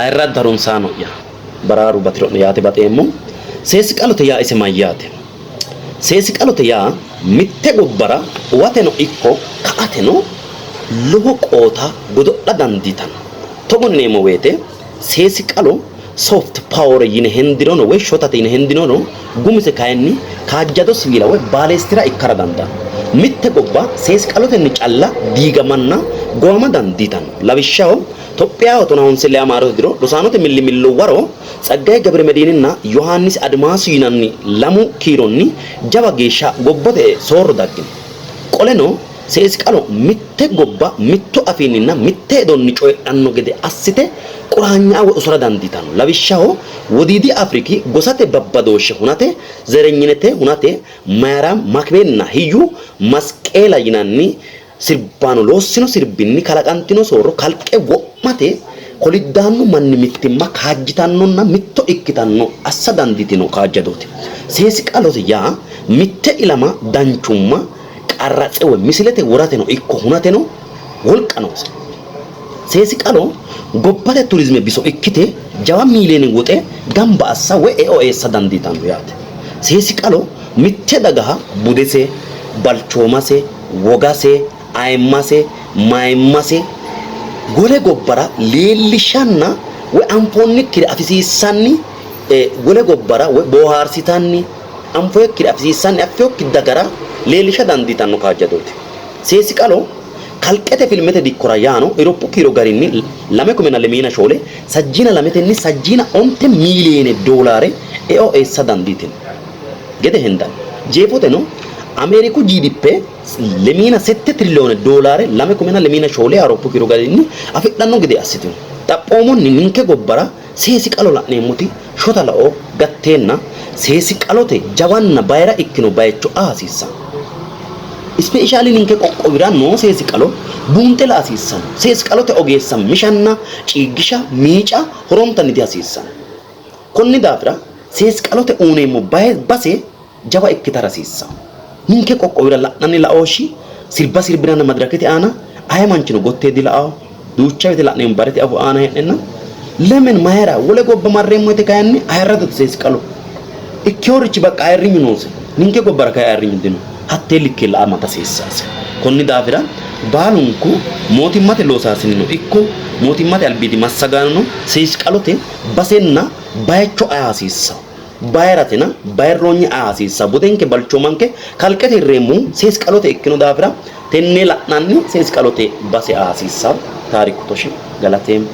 ayirra darunsaano ya baraaru batirono yaate baxeemmo seesiqalote yaa ise mayyaate seesiqalote yaa mitte gobbara uwateno ikko ka'ateno lowo qoota godo'la dandiitanno togo yineemmo woyte seesiqalo soft power yine hendirono woy shotate yine hendirono gumise kayinni kaajjado siwiila woy baalestira ikkara dandaanno mitte gobba seesiqalotenni calla diigamanna gooma dandiitanno lawishshaho Tophiyaa honsellee amaaro diro rosaanote millimillo waro Tsaggaye ገብረ መድኅንና ዮሐንስ አድማሱ yinanni lamu kiironni jawa geeshsha gobbote soorro daggino qoleno seesiqalo mitte gobba mitto afiinninna mitte hedonni coydhanno gede assite quraanyaa woy usura dandiitanno lawishshaho wodiidi afriki gosate babbadooshshe hunate zerenyinete hunate mayraam makibeenna hiyyu masqeela yinanni sirbano loossino sirbinni kalaqantino soorro kalqe wo'mate koliddaanno manni mittimma kaajjitannonna mitto ikkitanno assa dandiitino kaajjadooti seesiqalote yaa mitte ilama danchumma qarratse woy misilete worateno ikko hunateno wolqa noose seesiqalo gobbate turizime biso ikkite jawa miiliyoone woxe gamba assa woy eo eessa dandiitanno yaate seesiqalo mitte dagaha budese balchoomase wogase ayimmase mayimmase gole gobbara leellishanna woy anfoonnikkire afisiissanni gole gobbara woy boohaarsitanni anfoonnikkire afisiissanni affeokki dagara leellisha dandiitanno kaajjadooti seesiqalo kalqete filmete dikkora yaano Ewrooppu kiiro garinni 2002 sajjiina lametenni sajjiina 9 miiliyoone doolaare eo eessa dandiitino gede hendanni jeefoteno Ameriku GDP 7 triliyoone doolaare 2002 Ewrooppu kiiro garinni afidhanno gede assitino xaphoomunni ninke gobbara seesiqalo la'neemmoti shota lao gatteenna seesiqalote jawanna bayra ikkino bayicho hasiissanno ispeeshali ninke qoqqowira noo seesiqalo buunxe la hasiissanno seesiqalote ogeessa mishanna ciiggisha miica horontanni hasiissanno konni daafira seesiqalote uuneemmo base jawa ikkitara hasiissanno ninke qoqqowira la'nanni laooshi sirba sirbinanna madirakete aana aye manchino gotteedi la'ao duucha woyte la'neemmo barete afu aana hee'nenna lemen mayra wole gobba marreemmo woyte kayinni ayirradote seesiqalo ikkeeworichi baqqa ayirrinyu noose ninke gobbara kay ayirrinyu dino hattee likkee la'a mata seessaase konni daafira baalunku mootimmate loosaasinino ikko mootimmate albiidi massagaanino seesiqalote basenna bayicho aya hasiissawo bayratina bayroonni aya hasiissawo budenke balchoomanke kalqete hirreemmu seesiqalote ikkino daafira tenne la'nanni seesiqalote base aya hasiissawo taariku toshi galateem